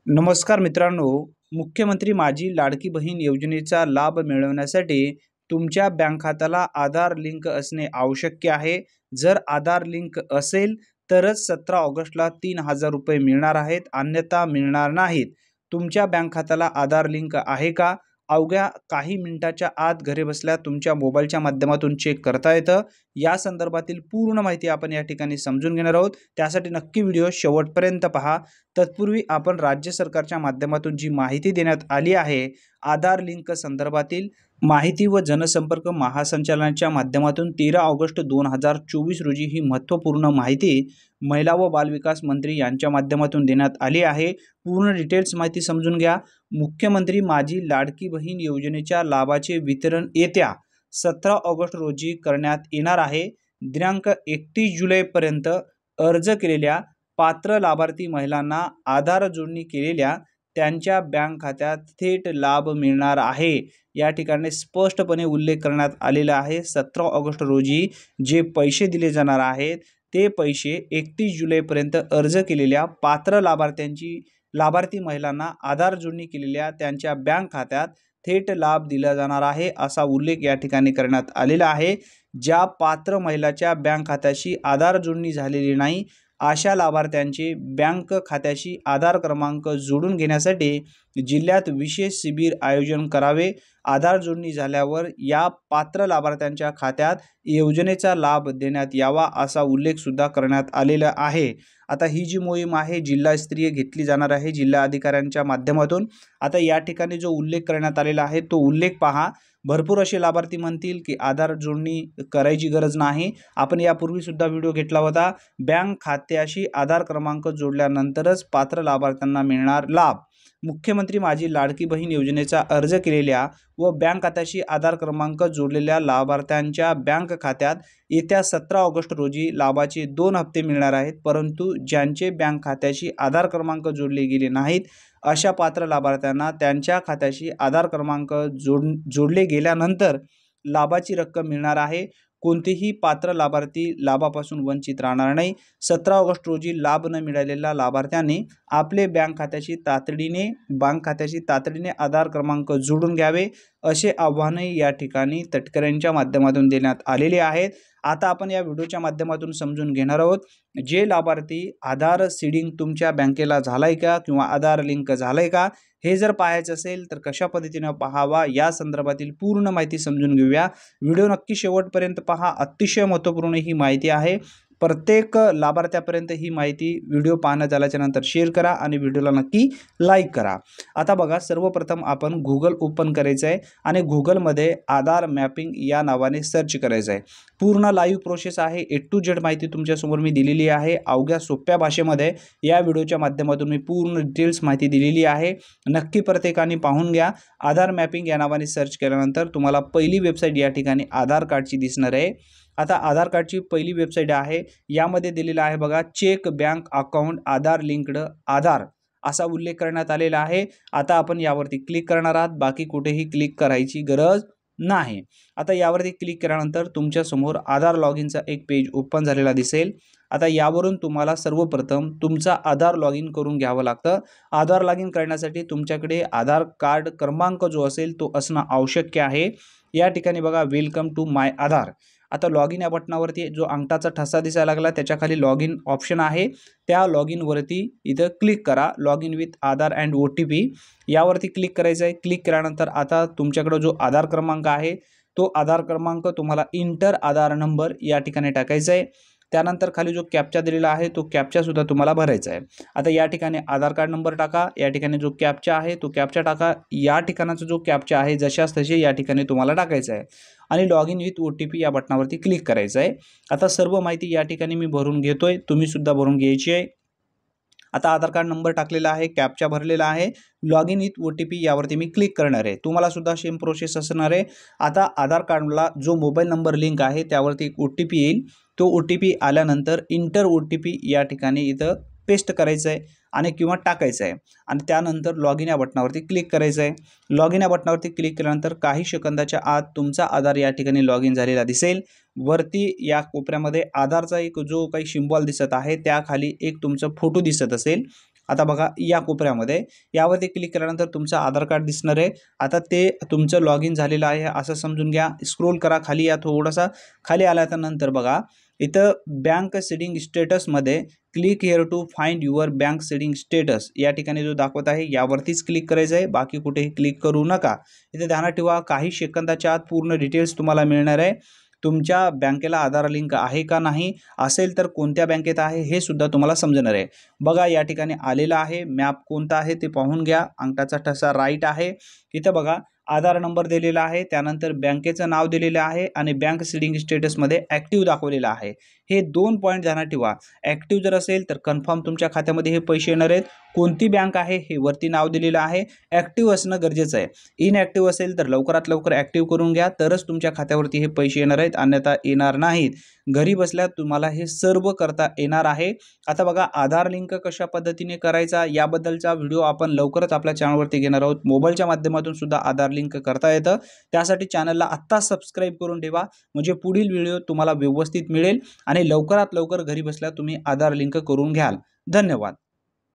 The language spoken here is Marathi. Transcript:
नमस्कार मित्रांनो, मुख्यमंत्री माझी लाडकी बहीण योजनेचा लाभ मिळवण्यासाठी तुमच्या बँक खात्याला आधार लिंक असणे आवश्यक आहे. जर आधार लिंक असेल तरच 17 ऑगस्टला ₹3000 मिळणार आहेत, अन्यथा मिळणार नाहीत. तुमच्या बँक खात्याला आधार लिंक आहे का? अवघ्या काही मिनिटाच्या आत घरी बसल्या तुमच्या मोबाईलच्या माध्यमातून चेक करता येतं. या संदर्भातील पूर्ण माहिती आपण या ठिकाणी समजून घेणार आहोत. त्यासाठी नक्की व्हिडिओ शेवटपर्यंत पहा. तत्पूर्वी आपण राज्य सरकारच्या माध्यमातून जी माहिती देण्यात आली आहे, आधार लिंक संदर्भातील माहिती व जनसंपर्क महासंचालनाच्या माध्यमातून 13 ऑगस्ट 2024 रोजी ही महत्त्वपूर्ण माहिती महिला व बालविकास मंत्री यांच्या माध्यमातून देण्यात आली आहे. पूर्ण डिटेल्स माहिती समजून घ्या. मुख्यमंत्री माझी लाडकी बहीण योजनेच्या लाभाचे वितरण येत्या 17 ऑगस्ट रोजी करण्यात येणार आहे. दिनांक 31 जुलैपर्यंत अर्ज केलेल्या पात्र लाभार्थी महिलांना आधार जोडणी केलेल्या त्यांच्या बँक खात्यात थेट लाभ मिळणार आहे. या ठिकाणी स्पष्टपणे उल्लेख करण्यात आलेला आहे. 17 ऑगस्ट रोजी जे पैसे दिले जाणार आहेत ते पैसे 31 जुलैपर्यंत अर्ज केलेल्या पात्र लाभार्थी महिलांना आधार जोडणी केलेल्या त्यांच्या बँक खात्यात थेट लाभ दिला जाणार आहे, असा उल्लेख या ठिकाणी करण्यात आलेला आहे. ज्या पात्र महिलाच्या बँक खात्याशी आधार जोडणी झालेली नाही अशा लाभार्थ्यांचे बँक खात्याशी आधार क्रमांक जोडून घेण्यासाठी जिल्ह्यात विशेष शिबिर आयोजन करावे. आधार जोडणी झाल्यावर या पात्र लाभार्थ्यांच्या खात्यात योजनेचा लाभ देण्यात यावा, असा उल्लेख सुद्धा करण्यात आलेला आहे. आता ही जी मोहीम आहे जिल्हास्तरीय घेतली जाणार आहे जिल्हा अधिकाऱ्यांच्या माध्यमातून. आता या ठिकाणी जो उल्लेख करण्यात आलेला आहे तो उल्लेख पहा. भरपूर असे लाभार्थी म्हणतील की आधार जोडणी करायची गरज नाही. आपण यापूर्वी सुद्धा व्हिडिओ घेतला होता. बँक खात्याशी आधार क्रमांक जोडल्यानंतरच पात्र लाभार्थ्यांना मिळणार लाभ. मुख्यमंत्री माझी लाडकी बहीण योजनेचा अर्ज केलेल्या व बँक खात्याशी आधार क्रमांक जोडलेल्या लाभार्थ्यांच्या बँक खात्यात येत्या 17 ऑगस्ट रोजी लाभाचे 2 हप्ते मिळणार आहेत. परंतु ज्यांचे बँक खात्याशी आधार क्रमांक जोडले गेले नाहीत अशा पात्र लाभार्थ्यांना त्यांच्या खात्याशी आधार क्रमांक जोडले गेल्यानंतर लाभाची रक्कम मिळणार आहे. कोणतेही पात्र लाभार्थी लाभापासून वंचित राहणार नाही. 17 ऑगस्ट रोजी लाभ न मिळालेल्या लाभार्थ्यांनी आपले बँक खात्याशी तातडीने आधार क्रमांक जोडून घ्यावे, असे आव्हानही या ठिकाणी तटकऱ्यांच्या माध्यमातून देण्यात आलेले आहेत. आता आपण या व्हिडिओच्या माध्यमातून समजून घेणार आहोत जे लाभार्थी आधार सीडिंग तुमच्या बँकेला झालाय का किंवा आधार लिंक झालाय का, हे जर पाहायचं असेल तर कशा पद्धतीने पाहावा या संदर्भातील पूर्ण माहिती समजून घेऊया. व्हिडिओ नक्की शेवटपर्यंत पहा. अतिशय महत्त्वपूर्ण ही माहिती आहे. प्रत्येक लाभार्थ्यापर्यंत ही माहिती व्हिडिओ पाहणं झाल्याच्या नंतर शेअर करा आणि व्हिडिओला नक्की लाईक करा. आता बघा, सर्वप्रथम आपण गुगल ओपन करायचं आहे आणि गुगलमध्ये आधार मॅपिंग या नावाने सर्च करायचं आहे. पूर्ण लाईव्ह प्रोसेस आहे. A to Z माहिती तुमच्यासमोर मी दिलेली आहे. अवघ्या सोप्या भाषेमध्ये या व्हिडिओच्या माध्यमातून मी पूर्ण डिटेल्स माहिती दिलेली आहे. नक्की प्रत्येकाने पाहून घ्या. आधार मॅपिंग या नावाने सर्च केल्यानंतर तुम्हाला पहिली वेबसाईट या ठिकाणी आधार कार्डची दिसणार आहे. आता आधार कार्डची पहिली वेबसाईट आहे. यामध्ये दिलेला आहे बघा, चेक बँक अकाउंट आधार लिंक्ड आधार असा उल्लेख करण्यात आलेला आहे. आता आपण यावरती क्लिक करणार आहात. बाकी कुठेही क्लिक करायची गरज नाही. आता यावरती क्लिक केल्यानंतर तुमच्या समोर आधार लॉग इनचा एक पेज ओपन झालेला दिसेल. आता यावरून तुम्हाला सर्वप्रथम तुमचा आधार लॉग इन करून घ्यावं लागतं. आधार लॉग इन करण्यासाठी तुमच्याकडे आधार कार्ड क्रमांक जो असेल तो असणं आवश्यक आहे. या ठिकाणी बघा, वेलकम टू माय आधार. आता लॉग इन या बटनावरती जो अंगठाचा ठसा दिसायला लागला त्याच्याखाली लॉग इन ऑप्शन आहे. त्या लॉग इनवरती इथं क्लिक करा. Log in with Aadhaar and OTP यावरती क्लिक करायचं आहे. क्लिक केल्यानंतर आता तुमच्याकडे जो आधार क्रमांक आहे तो आधार क्रमांक तुम्हाला इंटर आधार नंबर या ठिकाणी टाकायचा आहे. त्यानंतर खाली जो कॅप्चा दिलेला आहे तो कॅप्चा सुद्धा तुम्हाला भरायचा आहे. आता या ठिकाणी आधार कार्ड नंबर टाका. या ठिकाणी जो कॅप्चा आहे तो कॅप्चा टाका. या ठिकाणाचा जो कॅप्चा आहे जशास तसे या ठिकाणी तुम्हाला टाकायचा आहे आणि लॉग इन विथ OTP या बटनावरती क्लिक करायचं आहे. आता सर्व माहिती या ठिकाणी मी भरून घेतोय, तुम्ही सुद्धा भरून घ्यायची आहे. आता आधार कार्ड नंबर टाकलेला आहे, कॅप्चा भरलेला आहे, लॉग इन विथ OTP यावरती मी क्लिक करणार आहे. तुम्हाला सुद्धा सेम प्रोसेस असणार आहे. आता आधार कार्डला जो मोबाईल नंबर लिंक आहे त्यावरती एक OTP येईल. तो OTP आल्यानंतर इंटर OTP या ठिकाणी इथं पेस्ट करायचं आहे आणि किंवा टाकायचं आहे आणि त्यानंतर लॉग इन या बटनावरती क्लिक करायचं आहे. लॉग इन या बटनावरती क्लिक केल्यानंतर काही सेकंदाच्या आत तुमचा आधार या ठिकाणी लॉग इन झालेला दिसेल. वरती या कोपऱ्यामध्ये आधारचा एक जो काही सिम्बॉल दिसत आहे त्याखाली एक तुमचा फोटो दिसत असेल आता बघा या कोपऱ्यामध्ये यावरती क्लिक केल्यानंतर तुमचं आधार कार्ड दिसणार आहे. आता ते तुमचं लॉग इन झालेलं आहे असं समजून घ्या. स्क्रोल करा खाली, या थोडासा खाली आल्याच्या नंतर बघा इथं बँक सीडिंग स्टेटसमध्ये click here to find your bank seeding status या ठिकाणी जो दाखवत आहे यावरतीच क्लिक करायचं आहे, बाकी कुठेही क्लिक करू नका. इथे ध्यानात ठेवा काही सेकंदाच्या आत पूर्ण डिटेल्स तुम्हाला मिळणार आहे. तुमच्या बँकेला आधार लिंक आहे का नाही, असेल तर कोणत्या बँकेत आहे हे सुद्धा तुम्हाला समजणार आहे. बघा या ठिकाणी आलेलं आहे, मॅप कोणता आहे ते पाहून घ्या. अंगठाचा ठसा राईट आहे. इथं बघा आधार नंबर दिलेला आहे, त्यानंतर बँकेचं नाव दिलेलं आहे आणि बँक सीडिंग स्टेटसमध्ये ॲक्टिव्ह दाखवलेलं आहे. हे 2 पॉईंट ध्यानात ठेवा. ॲक्टिव्ह जर असेल तर कन्फर्म तुमच्या खात्यामध्ये हे पैसे येणार आहेत. कोणती बँक आहे हे वरती नाव दिलेलं आहे. ॲक्टिव्ह असणं गरजेचं आहे. इनॲक्टिव्ह असेल तर लवकरात लवकर ॲक्टिव्ह करून घ्या, तरच तुमच्या खात्यावरती हे पैसे येणार आहेत, अन्यथा येणार नाहीत. घरी बसल्या तुम्हाला हे सर्व करता येणार आहे. आता बघा आधार लिंक कशा पद्धतीने करायचा याबद्दलचा व्हिडिओ आपण लवकरच आपल्या चॅनलवरती घेणार आहोत. मोबाईलच्या माध्यमातून सुद्धा आधार लिंक करता येतं. त्यासाठी चॅनलला आत्ता सबस्क्राईब करून ठेवा, म्हणजे पुढील व्हिडिओ तुम्हाला व्यवस्थित मिळेल आणि लवकरात लवकर घरी बसल्या तुम्ही आधार लिंक करून घ्याल. धन्यवाद.